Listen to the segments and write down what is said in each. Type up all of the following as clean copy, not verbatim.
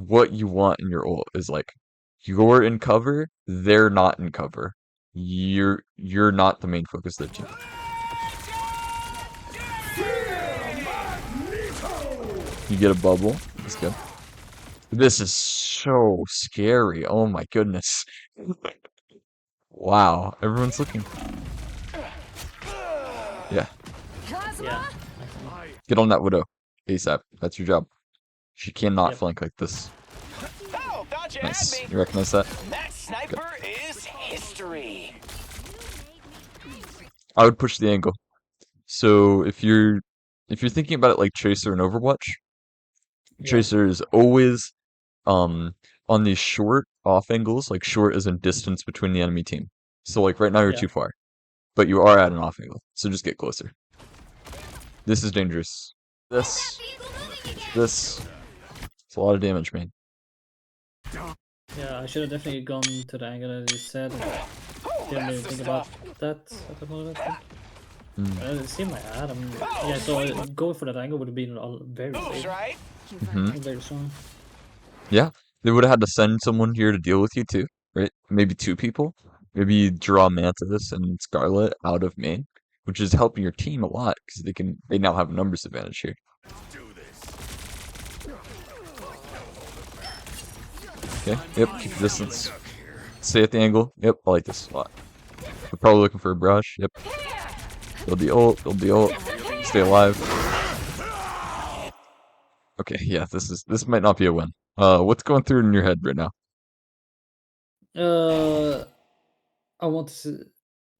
what you want in your ult is like you're in cover, they're not in cover. You're not the main focus of the team. You get a bubble. That's good. This is so scary. Oh my goodness. Wow. Everyone's looking. Yeah. Yeah. Get on that Widow. ASAP. That's your job. She cannot Yep. flank like this. Oh, thought you Nice. had me. You recognize that? That sniper is history. I would push the angle. So if you're thinking about it like Tracer and Overwatch, Yeah. Tracer is always um on these short off angles, like short is in distance between the enemy team. So like right now you're Yeah. too far, but you are at an off angle. So just get closer. This is dangerous. This it's a lot of damage, man. Yeah, I should have definitely gone to the angle as you said. Didn't really think about that at the moment. It seemed like I had him. Yeah, so going for that angle would have been very Moves, big. right? Very strong. Yeah, they would have had to send someone here to deal with you too, right? Maybe two people. Maybe you draw Mantis and Scarlet out of main, which is helping your team a lot because they now have a numbers advantage here. Okay, yep, keep your distance. Stay at the angle. Yep, I like this a lot. They're probably looking for a brush. Yep. Build the ult. Stay alive. Okay, yeah, this might not be a win. What's going through in your head right now? Uh, I want to.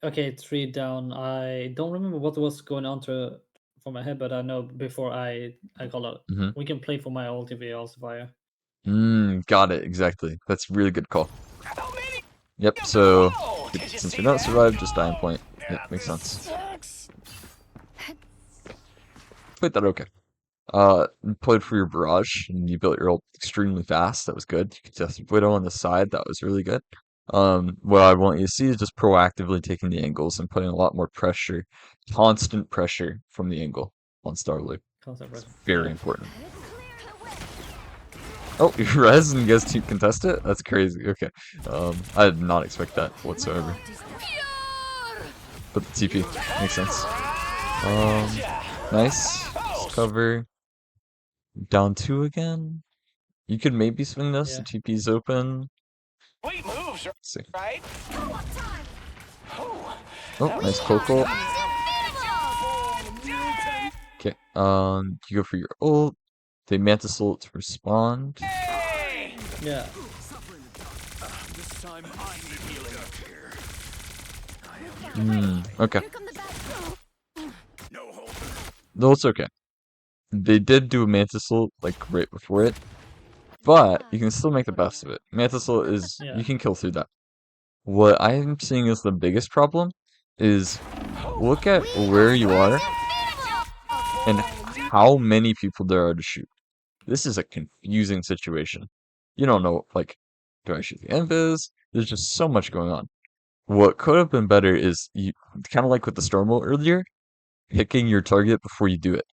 Okay, 3 down. I don't remember what was going on for my head, but I know before I got out. Mm-hmm. We can play for my ult if we also fire. Got it, exactly. That's a really good call. How many? Yep, so Whoa! Did you since see we don't that? survive, just die on point. Yep, makes sense. Sucks. Played that okay. You played for your barrage and you built your ult extremely fast. That was good. You could test Widow on the side. That was really good. What I want you to see is just proactively taking the angles and putting a lot more pressure, constant pressure from the angle on Starloop. Constant It's pressure. very Yeah. important. Oh, you res and you guys team contest it? That's crazy. Okay. I did not expect that whatsoever. But the TP makes sense. Nice. Just cover. Down two again. You could maybe swing this. The Yeah. TP's open. Sweet moves, Let's see. right? Oh, nice poke ult. Okay. You go for your ult. They Mantis ult to respond. Hey! Yeah. Okay. No, it's okay. They did do a Mantis ult like right before it, but you can still make the best of it. Mantis ult is Yeah. you can kill through that. What I am seeing as the biggest problem is look at where you are and how many people there are to shoot. This is a confusing situation. You don't know, like, do I shoot the invis? There's just so much going on. What could have been better is you kind of like with the storm ult earlier, picking your target before you do it.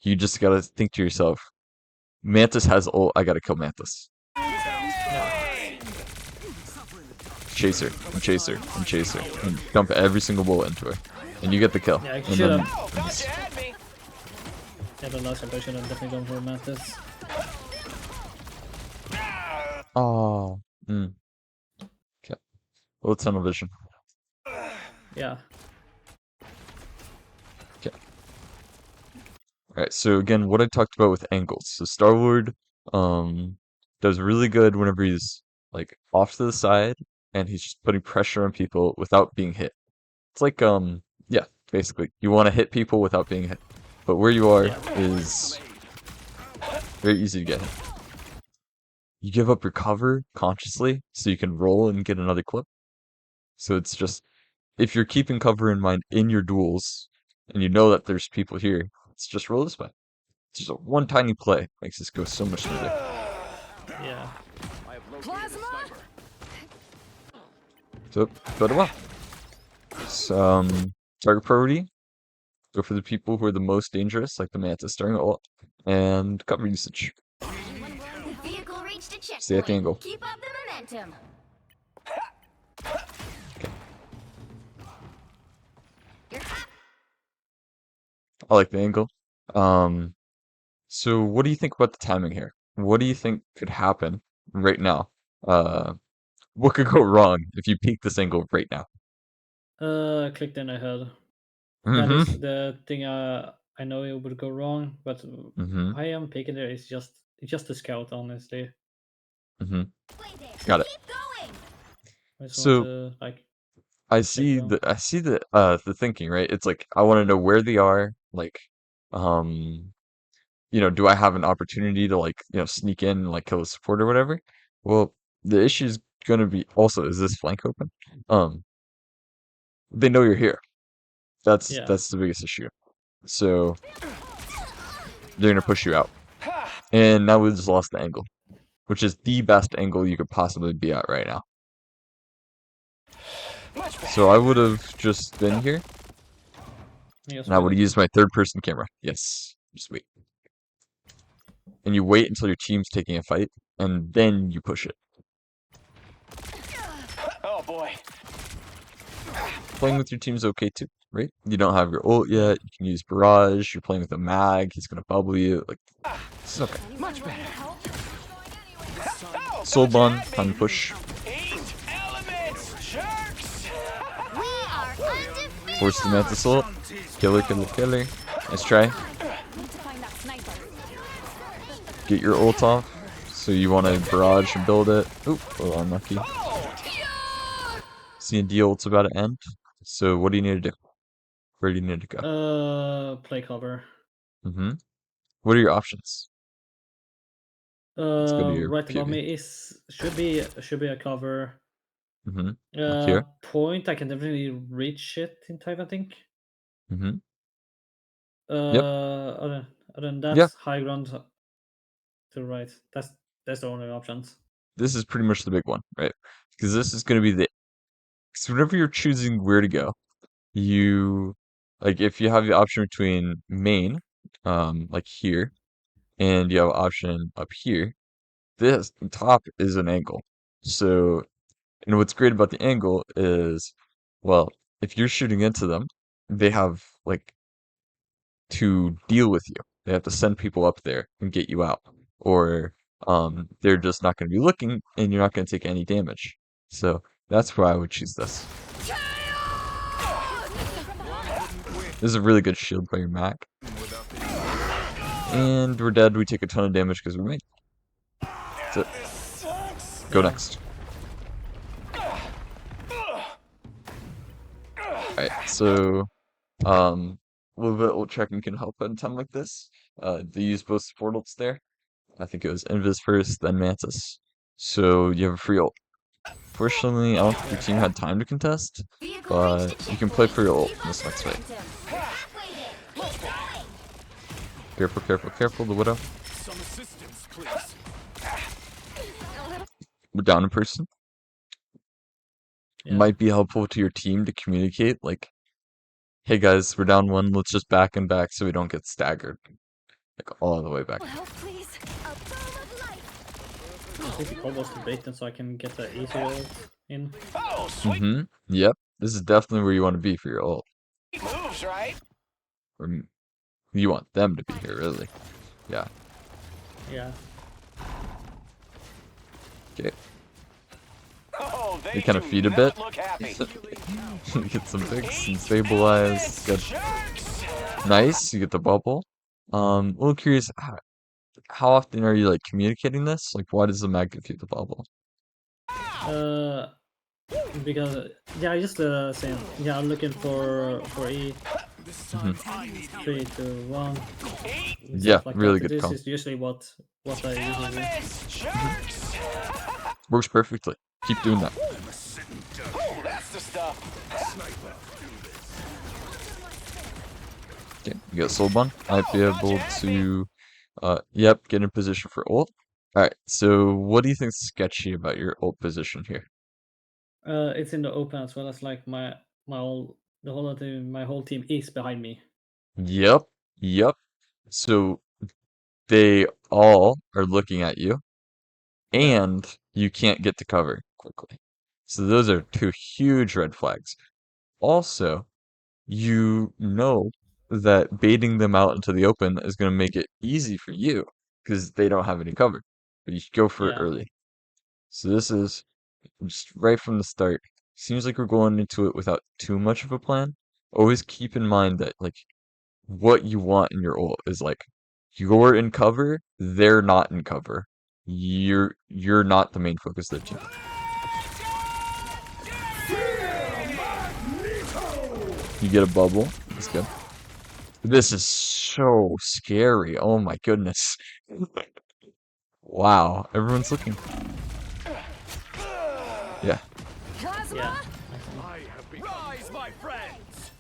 You just gotta think to yourself, Mantis has ult, I gotta kill Mantis. Chaser, and chaser, and chaser, and dump every single bullet into her. And you get the kill. Yeah, I And should then have. Oh, thought you had me. Yeah, the last one I should have definitely gone for Mantis. oh, okay. Well, tunnel vision. Yeah. Okay. Alright, so again, what I talked about with angles. So Star-Lord does really good whenever he's like off to the side and he's just putting pressure on people without being hit. It's like yeah, basically. You want to hit people without being hit. But where you are Yeah. is very easy to get hit. You give up your cover consciously so you can roll and get another clip. So it's just if you're keeping cover in mind in your duels and you know that there's people here, it's just roll this way. It's just a one tiny play makes this go so much smoother. Yeah. So, but well. So, target priority. Go for the people who are the most dangerous, like the Mantis during ult, and cover usage. reached a checkpoint. Stay at the angle. Keep up the momentum. You're I like the angle. So what do you think about the timing here? What do you think could happen right now? What could go wrong if you peek this angle right now? Clicked in ahead. That Mm-hmm. is the thing I know it would go wrong, but Mm-hmm. why I'm picking there is just a scout, honestly. Mm-hmm. halfway there. Got it. Keep going. I just So want to like I check see them. the thinking, right? It's like I want to know where they are, like um do I have an opportunity to like, sneak in and like kill a support or whatever? Well, the issue is gonna be also, is this flank open? They know you're here. That's Yeah. that's the biggest issue. So they're gonna push you out. And now we just lost the angle, which is the best angle you could possibly be at right now. Much better. So I would have just been here, Yes, and I would wait. have used my third person camera. Yes, just wait. And you wait until your team's taking a fight, and then you push it. Oh boy. Playing with your team's okay too, right? You don't have your ult yet. You can use barrage. You're playing with a mag. He's gonna bubble you. Like, this is okay. Much better. Oh, Soulbon, gotcha, time Admin. to push. Eat elements, jerks. We are undefeated. Force the Mantis ult. Killer, killer, killer. Nice try. Need to find that sniper. Get your ult off. So you want to barrage and build it. Oop, oh, unlucky. C&D ult's about to end. So what do you need to do? Where do you need to go? Play cover. Mm-hmm. What are your options? Let's go to your Right above PV. me should be a cover. Mm-hmm. Up here. Point I can definitely reach it in time, I think. Mm-hmm. Other than that, Yeah. high ground to the right. That's the only options. This is pretty much the big one, right? Because this is going to be because whenever you're choosing where to go, like if you have the option between main, like here, and you have an option up here, this top is an angle. So, and what's great about the angle is, well, if you're shooting into them, they have like to deal with you. They have to send people up there and get you out, or they're just not going to be looking, and you're not going to take any damage. So that's why I would choose this. This is a really good shield by your Mac. And we're dead. We take a ton of damage because we made. That's it. Go next. Alright, so a little bit of ult checking can help at a time like this. They use both support ults there. I think it was Invis first, then Mantis. So you have a free ult. Fortunately, I don't think your team had time to contest, but you can play for your ult in this next fight. Careful, careful, careful, the Widow. Some assistance, please. We're down a person. Yeah. Might be helpful to your team to communicate, like, hey guys, we're down one, let's just back and back so we don't get staggered. Like, all the way back. Well, please. A ball of light. I think the combo's the bait, so I can get the easy ult in. Oh, sweet Mm-hmm. Yep. This is definitely where you want to be for your ult. moves, right? Or you want them to be here, really. Yeah. Yeah. Okay. Oh, They kind of do feed a not bit. Look happy. Get some picks and stabilize. Good. Jerks. Nice. You get the bubble. A little curious. How often are you like communicating this? Like, why does the mag give you the bubble? Because yeah, I just saying yeah, I'm looking for E. Mhm. 3, 2, 1. Yeah, stuff like really that. good This call. is usually what I usually do. Elements, jerks. Works perfectly. Keep doing that. Oh, that's the stuff. Okay, you got Soulbon. Might be able to, yep, get in position for ult. Alright, so what do you think's sketchy about your ult position here? It's in the open as well as like my whole team is behind me. Yep, yep. So they all are looking at you. and you can't get to cover quickly. So those are two huge red flags. Also, you know that baiting them out into the open is going to make it easy for you because they don't have any cover. But you should go for it Yeah. early. So this is just right from the start. Seems like we're going into it without too much of a plan. Always keep in mind that like what you want in your ult is like you're in cover, they're not in cover. You're not the main focus of the team. You get a bubble. That's good. This is so scary. Oh my goodness. Wow. Everyone's looking. Yeah. Yeah. Rise, my friends.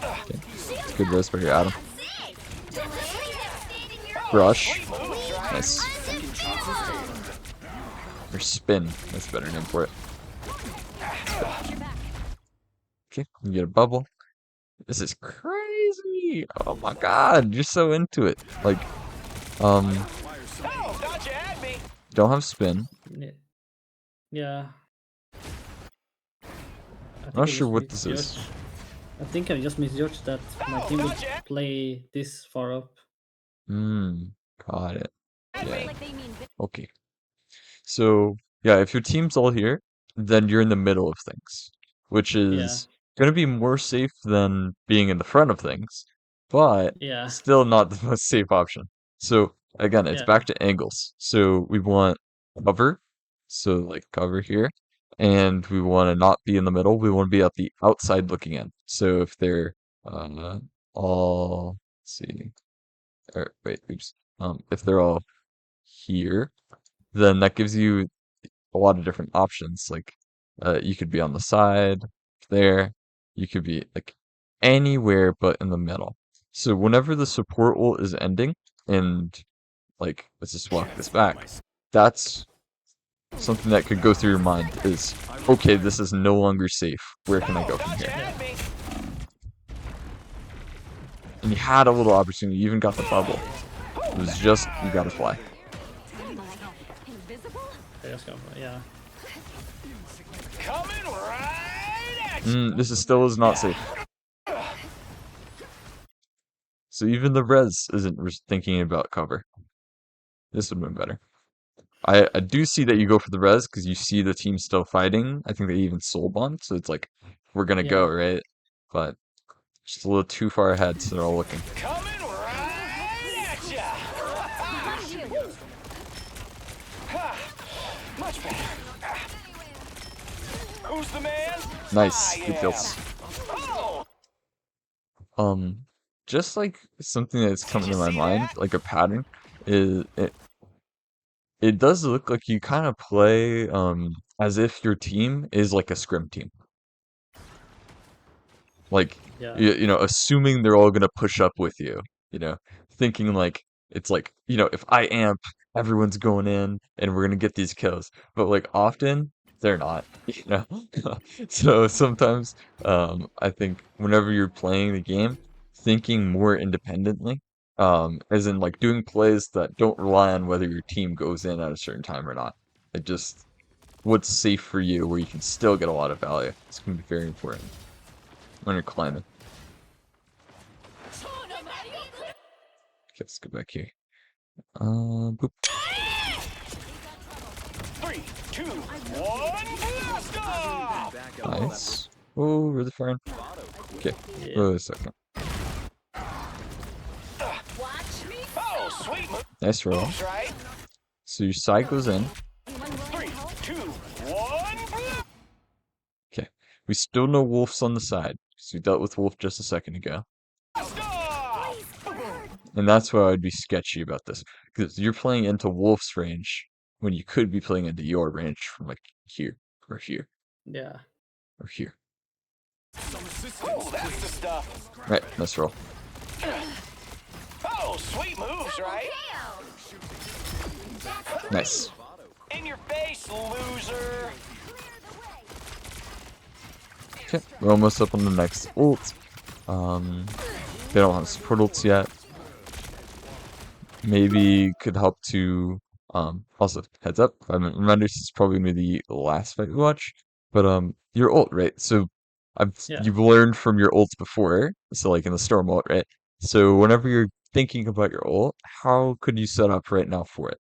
Okay. It's good rest by your Adam. That's it. Brush. Moves, right? Nice. Or spin. That's a better name for it. Okay. You get a bubble. This is crazy. Oh my god. You're so into it. Like, Oh, thought you had me. don't have spin. Yeah. I'm not sure what this is. I think I just misjudged that my team would play this far up. Got it. Yeah. Like they mean Okay. So, yeah, if your team's all here, then you're in the middle of things, which is going to be more safe than being in the front of things, but Yeah. still not the most safe option. So, again, it's Yeah. back to angles. So, we want cover, so like cover here, and we want to not be in the middle. We want to be at the outside looking in. So, if they're all, let's see, or wait, oops, if they're all here, then that gives you a lot of different options. Like, you could be on the side there. You could be like anywhere but in the middle. So whenever the support ult is ending, and like, let's just walk this back. That's something that could go through your mind is, okay, this is no longer safe. Where can I go from Thought you here? had me. And you had a little opportunity. You even got the bubble. It was just, you gotta fly. invisible. Yeah. Coming right at you. This is still is not safe. So even the res isn't thinking about cover. This would have been better. I do see that you go for the res because you see the team still fighting. I think they even soul bond, so it's like we're gonna go, right? But just a little too far ahead, so they're all looking. Coming right at ya. Much better. Who's the man? Nice, I good am. kills. Oh, Just like something that's coming to my mind, like a pattern, is it does look like you kind of play as if your team is like a scrim team. Like, Yeah. you know, assuming they're all gonna push up with you, you know, thinking like it's like, you know, if I amp, everyone's going in and we're gonna get these kills. But like often they're not, you know. So sometimes I think whenever you're playing the game, thinking more independently, as in like doing plays that don't rely on whether your team goes in at a certain time or not. It just what's safe for you where you can still get a lot of value. It's gonna be very important when you're climbing. Okay, let's go back here. Boop. 3, 2, 1, blast off! Nice. Oh, really far in. Okay, Yeah. wait a second. Watch me. Oh, sweet Nice roll. moves, right? So your side goes in. 3, 2, 1, blast Okay. We still know Wolf's on the side, because we dealt with Wolf just a second ago. off! And that's why I'd be sketchy about this. Because you're playing into Wolf's range when you could be playing into your range from like here, or here, Yeah. or here. Oh, that's the stuff. Right, nice roll. Oh, sweet moves, right? Nice. In your face, loser. Okay, we're almost up on the next ult. They don't have support ults yet. Maybe could help to Also, heads up, I remember this is probably gonna be the last fight we watch, but your ult, right? So Yeah. you've learned from your ults before, so like in the storm ult, right? So whenever you're thinking about your ult, how could you set up right now for it?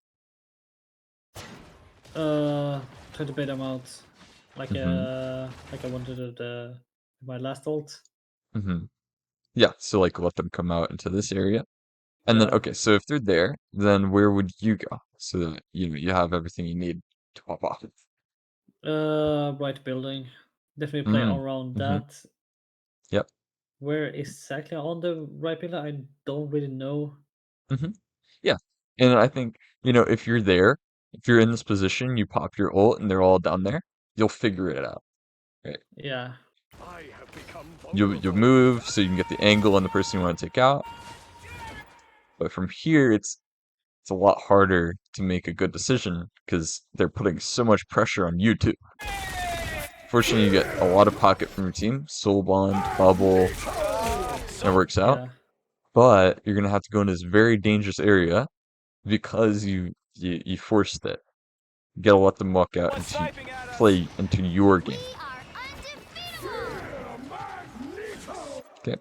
Try to bait them out, like I wanted it my last ult. Yeah, so like let them come out into this area. And then Yeah. okay, so if they're there, then where would you go? So that you have everything you need to pop off. Right building. Definitely play Mm, around mm-hmm. that. Yep. Where exactly on the right building, I don't really know. Mm-hmm. Yeah. And I think, if you're there, if you're in this position, you pop your ult and they're all down there, you'll figure it out, right? Yeah. I have become You'll vulnerable. move so you can get the angle on the person you want to take out. But from here, it's a lot harder to make a good decision because they're putting so much pressure on you too. Fortunately, you get a lot of pocket from your team. Soul Bond, Bubble, that works out. Yeah. But you're gonna have to go in this very dangerous area because you forced it. You gotta let them walk out and What's sniping at us? play into your game. We are undefeatable. Okay.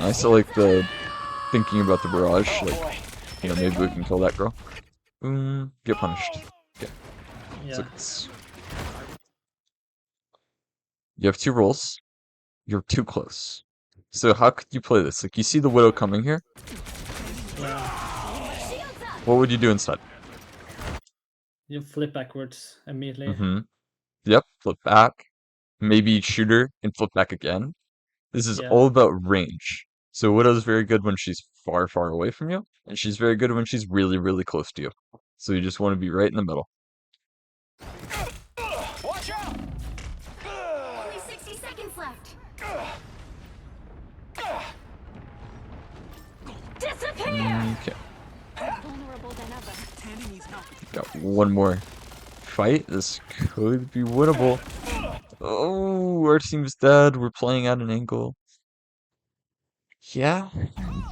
I still like the thinking about the barrage. Oh Like, boy. maybe we can kill that girl. Get punished. Okay. So Yeah. you have 2 rolls. You're too close. So how could you play this? Like, you see the Widow coming here. Yeah. Shields up. What would you do instead? You flip backwards immediately. Mm-hmm. Yep. Flip back. Maybe shoot her and flip back again. This is Yeah. all about range. So Widow's very good when she's far, far away from you, and she's very good when she's really, really close to you. So you just want to be right in the middle. Watch out! Only 60 seconds left. Disappear. Okay. Vulnerable than ever. Got one more fight. This could be winnable. Oh, our team's dead. We're playing at an angle. Yeah.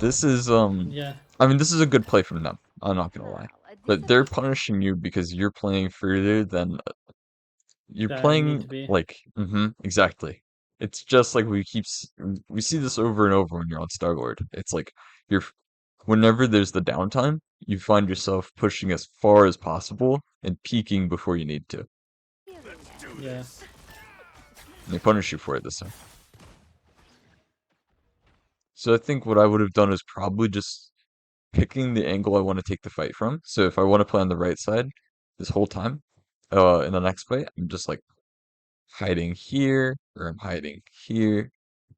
This is Yeah. I mean, this is a good play from them. I'm not gonna lie. But they're punishing you because you're playing further than you're Yeah, I need playing to be. like exactly. It's just like we see this over and over when you're on Starlord. It's like you're whenever there's the downtime, you find yourself pushing as far as possible and peaking before you need to. Yeah. And they punish you for it this time. So I think what I would have done is probably just picking the angle I want to take the fight from. So if I want to play on the right side this whole time, in the next fight, I'm just like hiding here or I'm hiding here.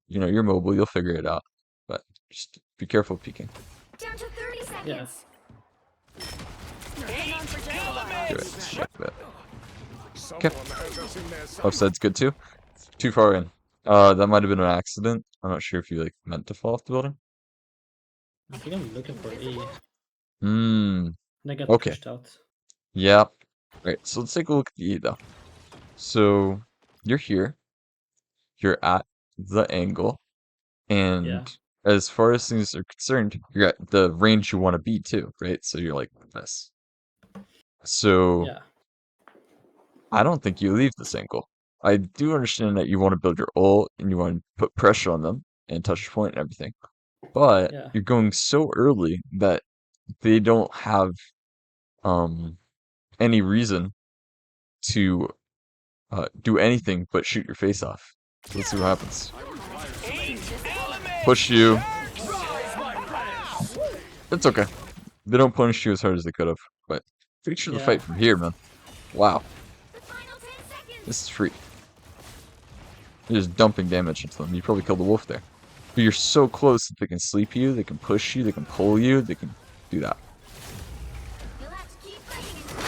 You're mobile, you'll figure it out. But just be careful peeking. Down to 30 seconds. Yeah. Hang on for just a while. Do it. Like that. Someone has us in there somewhere. Offside's good too. Too far in. That might have been an accident. I'm not sure if you meant to fall off the building. I think I'm looking for E. Hmm. And I got Okay. pushed out. Yeah. Right. So let's take a look at the E though. So you're here. You're at the angle. And Yeah. as far as things are concerned, you're at the range you want to be too, right? So you're like this. So Yeah. I don't think you leave this angle. I do understand that you want to build your ult and you want to put pressure on them and touch point and everything. But Yeah. you're going so early that they don't have any reason to do anything but shoot your face off. So let's see what happens. Push you. It's okay. They don't punish you as hard as they could have. But feature the Yeah. fight from here, man. Wow. The final 10 seconds. This is free. You're just dumping damage into them. You probably killed the wolf there. But you're so close that they can sleep you, they can push you, they can pull you, they can do that. You'll have to keep fighting until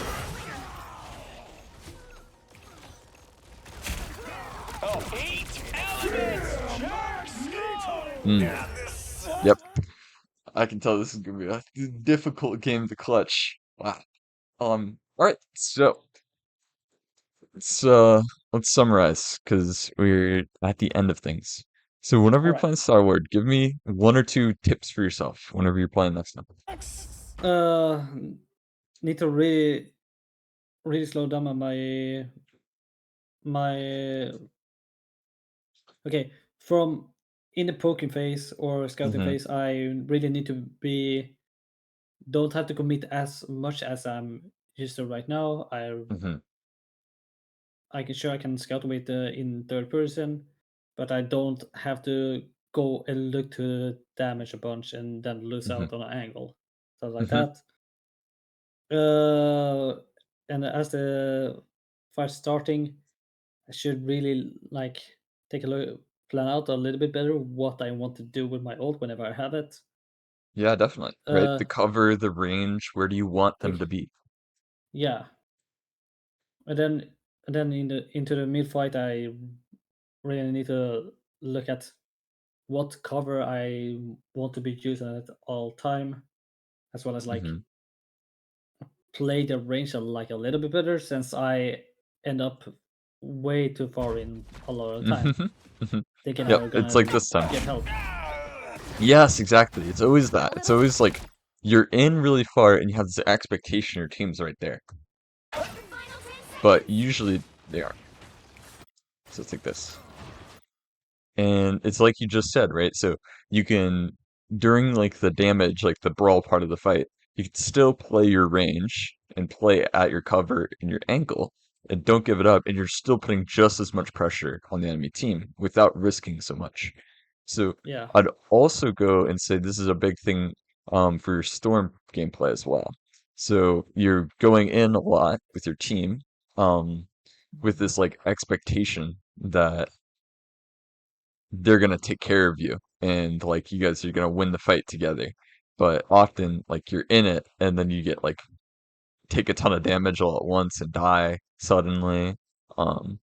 Oh, 8 elements! Sharks! Yep. I can tell this is gonna be a difficult game to clutch. Wow. Alright, so let's summarize because we're at the end of things. So whenever you're Alright. playing Star Wars, give me 1 or 2 tips for yourself whenever you're playing next time. need to really slow down on my okay, from in the poking phase or scouting Mm-hmm. phase, I really need to be don't have to commit as much as I'm used to right now. Mm-hmm. I can sure I can scout with in third person, but I don't have to go and look to damage a bunch and then lose Mm-hmm. out on an angle, stuff like Mm-hmm. that. And as the fight starting, I should really like take a look, plan out a little bit better what I want to do with my ult whenever I have it. Yeah, definitely. Right? Uh, The cover, the range, where do you want them to like be? yeah, and then into the mid fight, I really need to look at what cover I want to be using at all time, as well as like Mm-hmm. play the range like a little bit better since I end up way too far in a lot of the time, Mm-hmm. Mm-hmm. thinking Yep, I'm it's gonna like this time. get help. Yes, exactly. It's always that. It's always like you're in really far and you have this expectation your team's right there. The final 10 But seconds. usually they aren't. So it's like this. And it's like you just said, right? So you can, during like the damage, like the brawl part of the fight, you can still play your range and play at your cover and your angle and don't give it up. And you're still putting just as much pressure on the enemy team without risking so much. So Yeah, I'd also go and say this is a big thing for your Storm gameplay as well. So you're going in a lot with your team with this like expectation that they're gonna take care of you and like you guys are gonna win the fight together. But often like you're in it and then you get like take a ton of damage all at once and die suddenly. Um,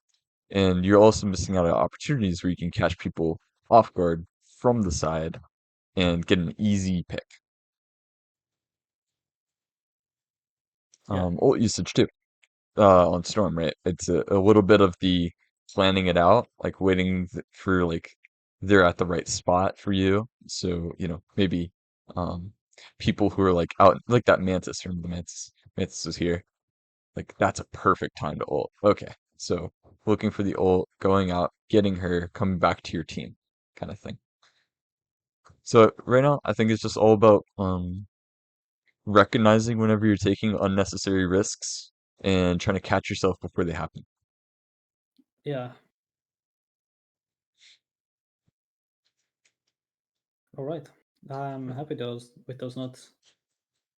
and you're also missing out on opportunities where you can catch people off guard from the side and get an easy pick. yeah, Ult usage too. On Storm, right? It's a little bit of the planning it out, like waiting for like they're at the right spot for you. So, maybe um people who are like out like that Mantis from the Mantis. Mantis is here. Like that's a perfect time to ult. Okay. So looking for the ult, going out, getting her, coming back to your team kind of thing. So right now I think it's just all about recognizing whenever you're taking unnecessary risks and trying to catch yourself before they happen. yeah. All right. I'm happy with those notes.